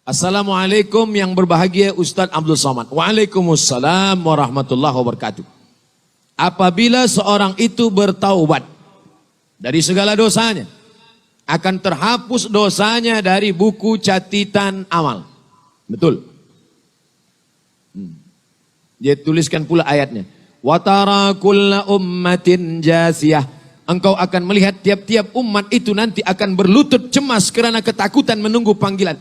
Assalamualaikum yang berbahagia Ustadz Abdul Somad. Waalaikumsalam warahmatullahi wabarakatuh. Apabila seorang itu bertaubat dari segala dosanya, akan terhapus dosanya dari buku catatan amal. Betul. Dia tuliskan pula ayatnya. Wa tara kulla ummatin jasiyah. Engkau akan melihat tiap-tiap umat itu nanti akan berlutut cemas karena ketakutan menunggu panggilan.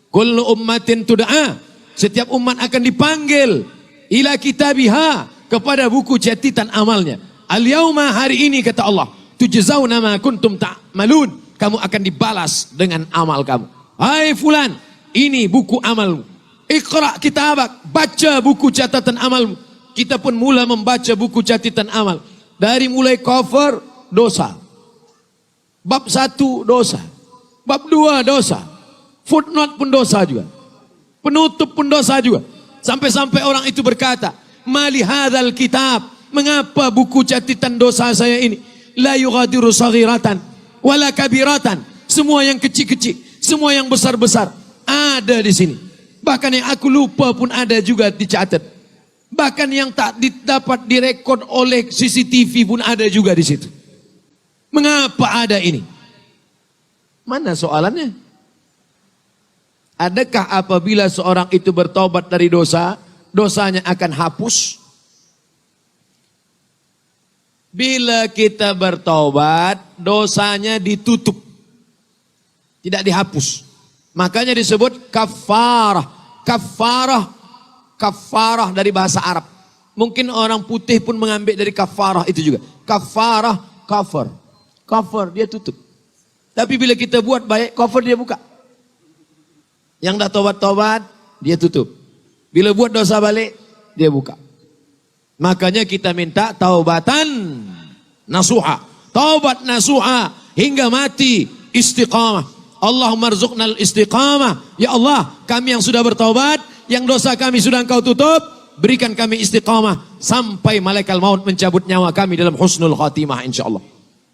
Kullu ummatin tud'a. Setiap umat akan dipanggil ila kitabiha, kepada buku catatan amalnya. Al-yauma, hari ini kata Allah, tujzauna ma kuntum ta'malun. Kamu akan dibalas dengan amal kamu. Hai fulan, ini buku amalmu. Iqra kitabak, baca buku catatan amalmu. Kita pun mula membaca buku catatan amal. Dari mulai cover, dosa. Bab 1 dosa. Bab 2 dosa. Footnote pun dosa juga. Penutup pun dosa juga. Sampai-sampai orang itu berkata, mali hadzal kitab, mengapa buku catatan dosa saya ini la yughadiru saghiratan wala kabiratan, semua yang kecil-kecil, semua yang besar-besar ada di sini. Bahkan yang aku lupa pun ada juga dicatat. Bahkan yang tak dapat direkod oleh CCTV pun ada juga di situ. Mengapa ada ini? Mana soalannya? Adakah apabila seorang itu bertobat dari dosa, dosanya akan hapus? Bila kita bertobat, dosanya ditutup, tidak dihapus. Makanya disebut kafarah. Kafarah dari bahasa Arab. Mungkin orang putih pun mengambil dari kafarah itu juga. Kafarah, cover dia tutup. Tapi bila kita buat baik, cover dia buka. Yang dah tobat-tobat, dia tutup. Bila buat dosa balik, dia buka. Makanya kita minta taubatan nasuha. Taubat nasuha hingga mati istiqamah. Allahumma rzuqnal istiqamah. Ya Allah, kami yang sudah bertaubat, yang dosa kami sudah Engkau tutup, berikan kami istiqamah sampai malaikat maut mencabut nyawa kami dalam husnul khatimah insyaallah.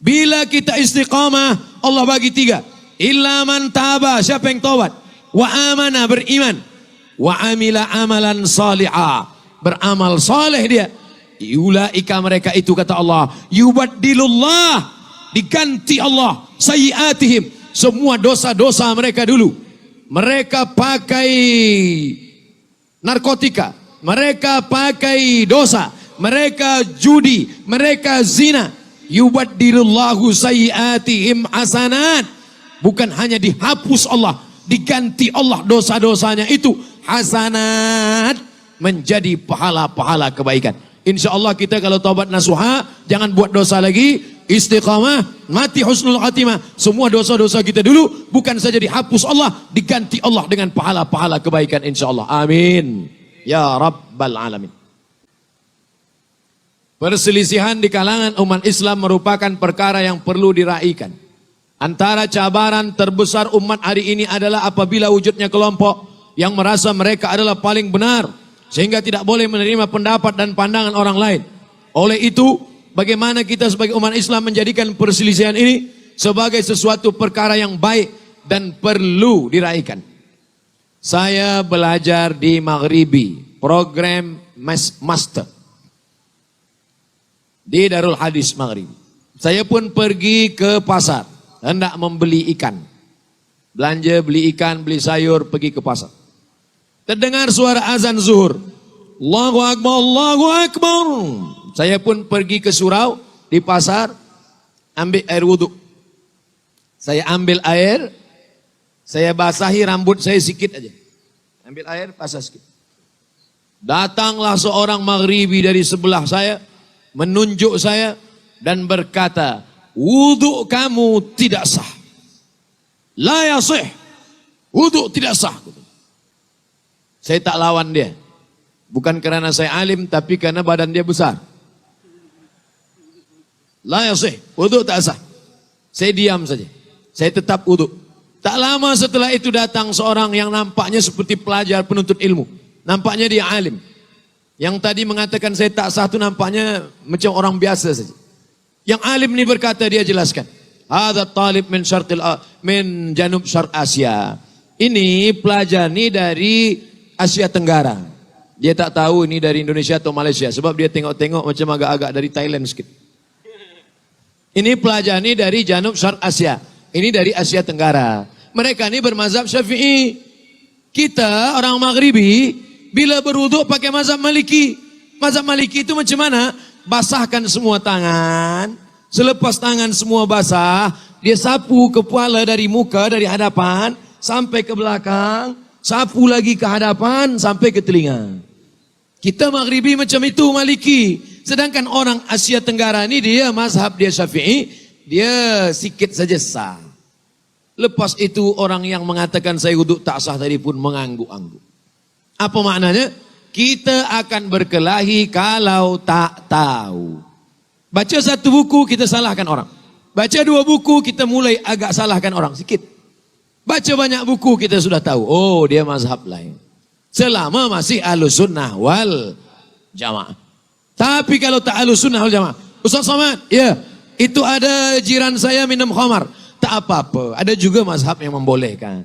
Bila kita istiqamah, Allah bagi 3. Illa man taba, siapa yang taubat? Wa amana, beriman. Wa amila amalan salihah, beramal saleh dia. Ulaika, mereka itu kata Allah, yubaddilullah, diganti Allah sayyiatihim, semua dosa-dosa mereka dulu. Mereka pakai narkotika, mereka pakai dosa, mereka judi, mereka zina. Yubaddilullahu sayyiatihim hasanat. Bukan hanya dihapus Allah, diganti Allah dosa-dosanya itu hasanat, menjadi pahala-pahala kebaikan. Insya Allah kita kalau taubat nasuha, jangan buat dosa lagi, istiqamah, mati husnul khatimah. Semua dosa-dosa kita dulu bukan saja dihapus Allah, diganti Allah dengan pahala-pahala kebaikan insya Allah. Amin ya rabbal alamin. Perselisihan di kalangan umat Islam merupakan perkara yang perlu diraihkan. Antara cabaran terbesar umat hari ini adalah apabila wujudnya kelompok yang merasa mereka adalah paling benar, sehingga tidak boleh menerima pendapat dan pandangan orang lain. Oleh itu, bagaimana kita sebagai umat Islam menjadikan perselisihan ini sebagai sesuatu perkara yang baik dan perlu diraihkan. Saya belajar di Maghribi, program Master di Darul Hadis Maghribi. Saya pun pergi ke pasar, hendak membeli ikan. Belanja, beli ikan, beli sayur, pergi ke pasar. Terdengar suara azan zuhur. Allahu Akbar, Allahu Akbar. Saya pun pergi ke surau di pasar, ambil air wudhu. Saya ambil air, saya basahi rambut saya sikit aja. Ambil air, basah sikit. Datanglah seorang Maghribi dari sebelah saya, menunjuk saya dan berkata, wudhu kamu tidak sah. La yasih. Wudhu tidak sah. Saya tak lawan dia. Bukan karena saya alim, tapi karena badan dia besar. La yasih. Wudhu tak sah. Saya diam saja. Saya tetap wudhu. Tak lama setelah itu datang seorang yang nampaknya seperti pelajar penuntut ilmu. Nampaknya dia alim. Yang tadi mengatakan saya tak sah itu nampaknya macam orang biasa saja. Yang alim ini berkata, dia jelaskan. Hadza talib min janub syarq Asia. Ini pelajari dari Asia Tenggara. Dia tak tahu ini dari Indonesia atau Malaysia. Sebab dia tengok-tengok macam agak-agak dari Thailand sikit. Ini pelajari dari Janub Syarq Asia. Ini dari Asia Tenggara. Mereka ini bermazhab Syafi'i. Kita orang Maghribi bila berwuduk pakai mazhab Maliki. Mazhab Maliki itu macam mana? Basahkan semua tangan. Selepas tangan semua basah, dia sapu kepala dari muka, dari hadapan sampai ke belakang, sapu lagi ke hadapan sampai ke telinga. Kita Maghribi macam itu Maliki. Sedangkan orang Asia Tenggara ini dia mazhab dia Syafi'i, dia sikit saja sah. Lepas itu orang yang mengatakan saya wuduk tak sah tadi pun mengangguk-angguk. Apa maknanya? Kita akan berkelahi kalau tak tahu. Baca satu buku kita salahkan orang. Baca dua buku kita mulai agak salahkan orang sikit. Baca banyak buku kita sudah tahu. Oh dia mazhab lain. Selama masih Ahlus Sunnah wal Jamaah. Tapi kalau tak Ahlus Sunnah wal Jamaah. Ustaz Somad, ya itu ada jiran saya minum khamar. Tak apa-apa. Ada juga mazhab yang membolehkan.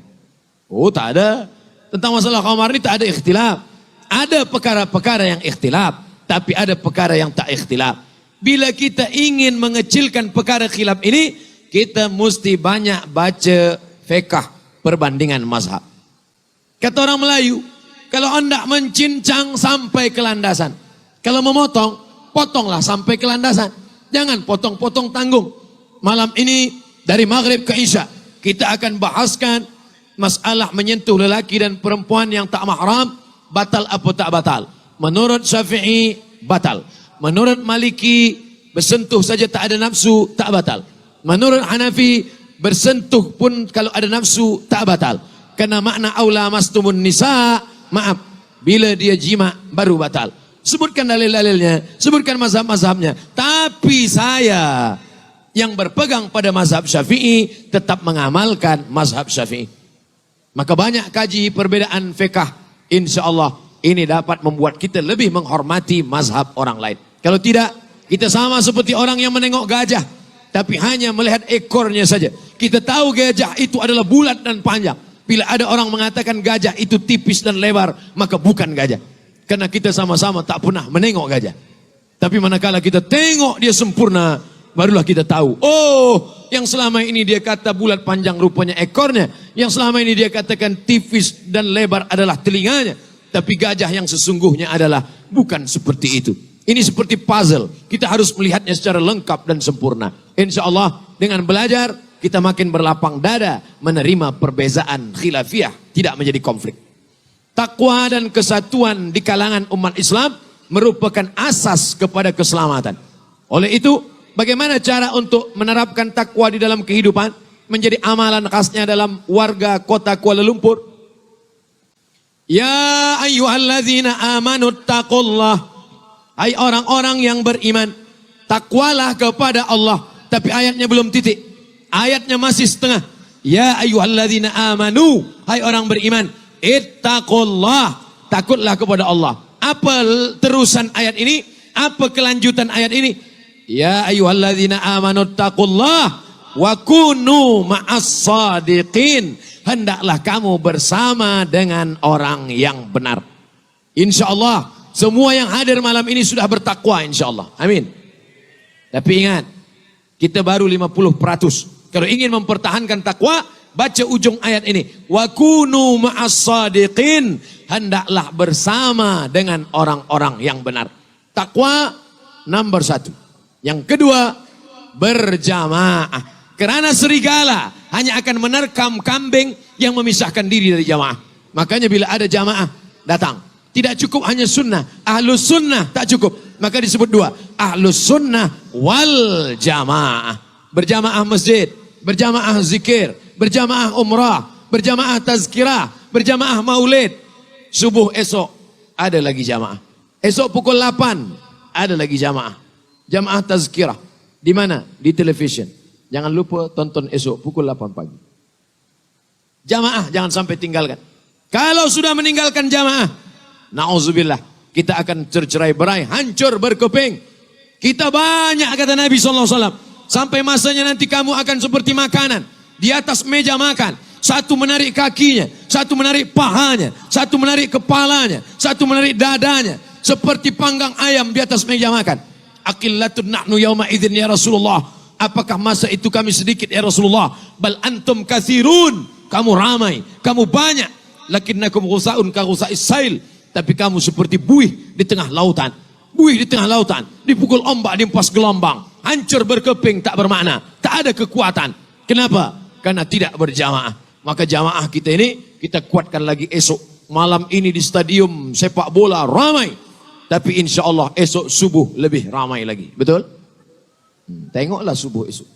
Oh tak ada. Tentang masalah khamar ini tak ada ikhtilaf. Ada perkara-perkara yang ikhtilaf. Tapi ada perkara yang tak ikhtilaf. Bila kita ingin mengecilkan perkara khilaf ini, kita mesti banyak baca fiqh perbandingan mazhab. Kata orang Melayu, kalau hendak mencincang sampai ke landasan. Kalau memotong, potonglah sampai ke landasan. Jangan potong-potong tanggung. Malam ini dari Maghrib ke Isya, kita akan bahaskan masalah menyentuh lelaki dan perempuan yang tak mahram, batal apa tak batal. Menurut Syafi'i, batal. Menurut Maliki, bersentuh saja tak ada nafsu, tak batal. Menurut Hanafi, bersentuh pun kalau ada nafsu, tak batal. Karena makna aula mastumun nisa, maaf, bila dia jima baru batal. Sebutkan dalil-dalilnya, sebutkan mazhab-mazhabnya. Tapi saya yang berpegang pada mazhab Syafi'i tetap mengamalkan mazhab Syafi'i. Maka banyak kaji perbedaan fiqh, insya-Allah ini dapat membuat kita lebih menghormati mazhab orang lain. Kalau tidak, kita sama seperti orang yang menengok gajah, tapi hanya melihat ekornya saja. Kita tahu gajah itu adalah bulat dan panjang. Bila ada orang mengatakan gajah itu tipis dan lebar, maka bukan gajah. Karena kita sama-sama tak pernah menengok gajah. Tapi manakala kita tengok dia sempurna, barulah kita tahu. Oh, yang selama ini dia kata bulat panjang rupanya ekornya. Yang selama ini dia katakan tipis dan lebar adalah telinganya. Tapi gajah yang sesungguhnya adalah bukan seperti itu. Ini seperti puzzle. Kita harus melihatnya secara lengkap dan sempurna. Insya Allah dengan belajar kita makin berlapang dada menerima perbezaan khilafiyah. Tidak menjadi konflik. Takwa dan kesatuan di kalangan umat Islam merupakan asas kepada keselamatan. Oleh itu, bagaimana cara untuk menerapkan takwa di dalam kehidupan? Menjadi amalan khasnya dalam warga kota Kuala Lumpur. Ya ayyuhalladzina amanu taqullah. Hai orang-orang yang beriman, takwalah kepada Allah. Tapi ayatnya belum titik. Ayatnya masih setengah. Ya ayyuhalladzina amanu. Hai orang beriman, ittaqullah. Takutlah kepada Allah. Apa terusan ayat ini? Apa kelanjutan ayat ini? Ya ayyuhalladzina amanu taqullah wa kunu ma'as sadiqin. Hendaklah kamu bersama dengan orang yang benar. InsyaAllah semua yang hadir malam ini sudah bertakwa insyaAllah. Amin. Tapi ingat, kita baru 50%. Kalau ingin mempertahankan takwa, baca ujung ayat ini. Wa kunu ma'as sadiqin. Hendaklah bersama dengan orang-orang yang benar. Takwa nomor 1. Yang kedua, berjamaah. Kerana serigala hanya akan menerkam kambing yang memisahkan diri dari jamaah. Makanya bila ada jamaah datang. Tidak cukup hanya sunnah. Ahlus sunnah tak cukup. Maka disebut dua. Ahlus sunnah wal jamaah. Berjamaah masjid. Berjamaah zikir. Berjamaah umrah. Berjamaah tazkirah. Berjamaah maulid. Subuh esok ada lagi jamaah. Esok pukul 8 ada lagi jamaah. Jamaah tazkirah. Di mana? Di television. Jangan lupa tonton esok pukul 8 pagi. Jamaah jangan sampai tinggalkan. Kalau sudah meninggalkan jamaah, na'udzubillah, kita akan tercerai-berai, hancur berkeping. Kita banyak kata Nabi SAW. Sampai masanya nanti kamu akan seperti makanan. Di atas meja makan. Satu menarik kakinya, satu menarik pahanya, satu menarik kepalanya, satu menarik dadanya. Seperti panggang ayam di atas meja makan. Aqillatun nahnu yawma idzin ya Rasulullah. Apakah masa itu kami sedikit ya Rasulullah? Bal antum katsirun. Kamu ramai, kamu banyak. Lakinnakum ghusaun ka ghusa'is sail. Tapi kamu seperti buih di tengah lautan. Buih di tengah lautan, dipukul ombak, diempas gelombang. Hancur berkeping, tak bermakna. Tak ada kekuatan. Kenapa? Karena tidak berjamaah. Maka jamaah kita ini kita kuatkan lagi esok. Malam ini di stadium sepak bola ramai. Tapi insya Allah esok subuh lebih ramai lagi. Betul? Tengoklah subuh esok.